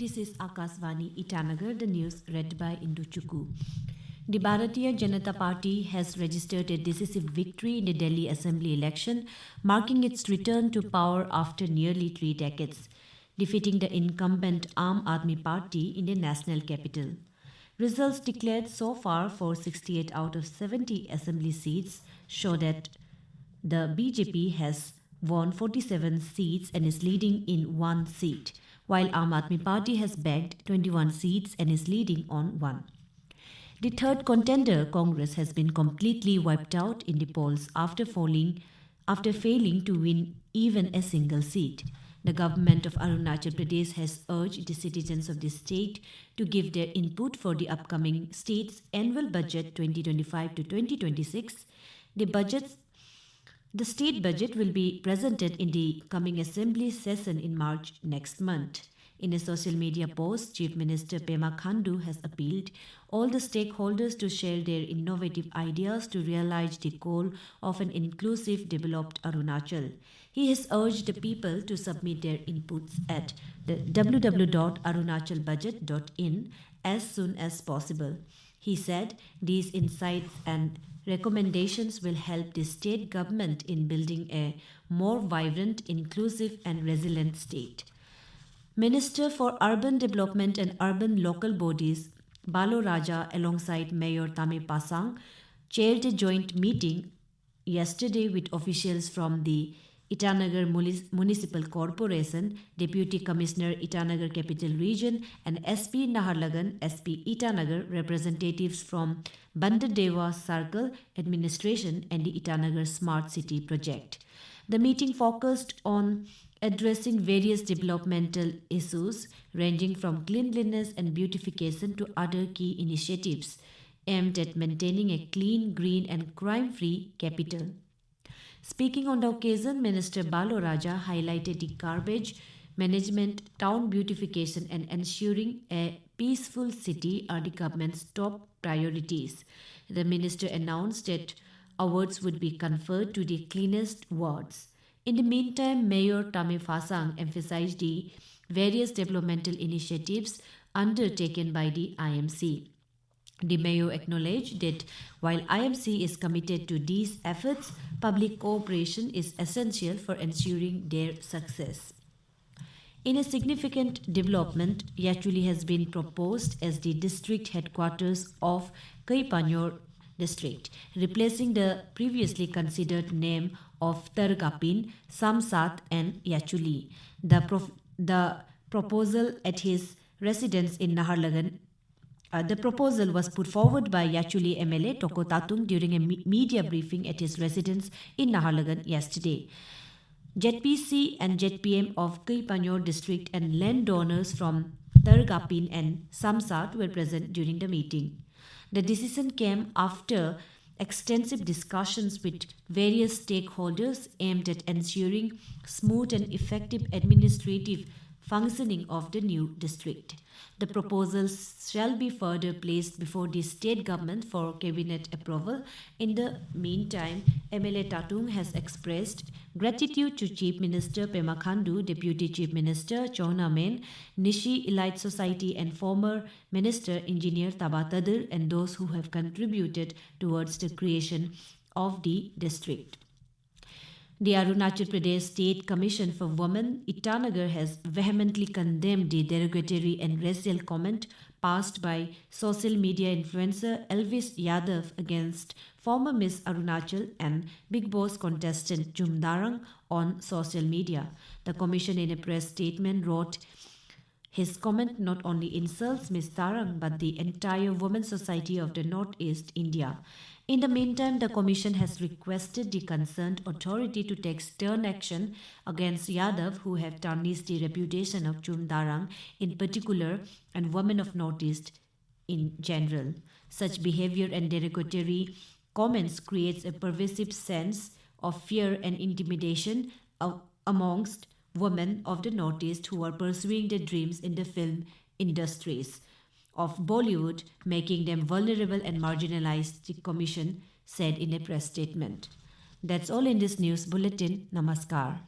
This is Akasvani Itanagar, the news read by Indu Chukku. The Bharatiya Janata Party has registered a decisive victory in the Delhi Assembly election, marking its return to power after nearly 3 decades, defeating the incumbent Aam Aadmi Party in the national capital. Results declared so far for 68 out of 70 assembly seats show that the BJP has won 47 seats and is leading in 1 seat, while Aam Aadmi Party has bagged 21 seats and is leading on 1. The third contender, Congress, has been completely wiped out in the polls after failing to win even a single seat. The government of Arunachal Pradesh has urged the citizens of the state to give their input for the upcoming state's annual budget 2025 to 2026. The state budget will be presented in the coming assembly session in March next month. In a social media post, Chief Minister Pema Khandu has appealed all the stakeholders to share their innovative ideas to realize the goal of an inclusive, developed Arunachal. He has urged the people to submit their inputs at the www.arunachalbudget.in as soon as possible. He said these insights and recommendations will help the state government in building a more vibrant, inclusive and resilient state. Minister for Urban Development and Urban Local Bodies, Balo Raja, alongside Mayor Tame Pasang, chaired a joint meeting yesterday with officials from the Itanagar Municipal Corporation, Deputy Commissioner Itanagar Capital Region and SP Naharlagan, SP Itanagar, representatives from Bandadeva Circle Administration and the Itanagar Smart City Project. The meeting focused on addressing various developmental issues ranging from cleanliness and beautification to other key initiatives aimed at maintaining a clean, green and crime-free capital. Speaking on the occasion, Minister Balo Raja highlighted the garbage management, town beautification and ensuring a peaceful city are the government's top priorities. The minister announced that awards would be conferred to the cleanest wards. In the meantime, Mayor Tame Pasang emphasized the various developmental initiatives undertaken by the IMC. The mayor acknowledged that while IMC is committed to these efforts, public cooperation is essential for ensuring their success. In a significant development, Yachuli has been proposed as the district headquarters of Kaipanyor district, replacing the previously considered name of Targapin, Samsat and Yachuli. The proposal at his residence in Naharlagan The proposal was put forward by Yachuli MLA Toko Tatung during a media briefing at his residence in Naharlagan yesterday. ZPC and ZPM of Kaipanyor district and landowners from Targapin and Samsat were present during the meeting. The decision came after extensive discussions with various stakeholders aimed at ensuring smooth and effective administrative functioning of the new district. The proposals shall be further placed before the state government for cabinet approval. In the meantime, MLA Tatung has expressed gratitude to Chief Minister Pema Khandu, Deputy Chief Minister Chona Men, Nishi Elite Society and former Minister Engineer Taba Tadir and those who have contributed towards the creation of the district. The Arunachal Pradesh State Commission for Women, Itanagar, has vehemently condemned the derogatory and racial comment passed by social media influencer Elvis Yadav against former Miss Arunachal and Bigg Boss contestant Jumdarang on social media. The commission in a press statement wrote, "His comment not only insults Miss Tarang but the entire women's society of the Northeast India." In the meantime, the Commission has requested the concerned authority to take stern action against Yadav, who have tarnished the reputation of Jumdarang in particular and women of Northeast in general. Such behavior and derogatory comments creates a pervasive sense of fear and intimidation amongst women of the Northeast who are pursuing their dreams in the film industries of Bollywood, making them vulnerable and marginalized, the Commission said in a press statement. That's all in this news bulletin. Namaskar.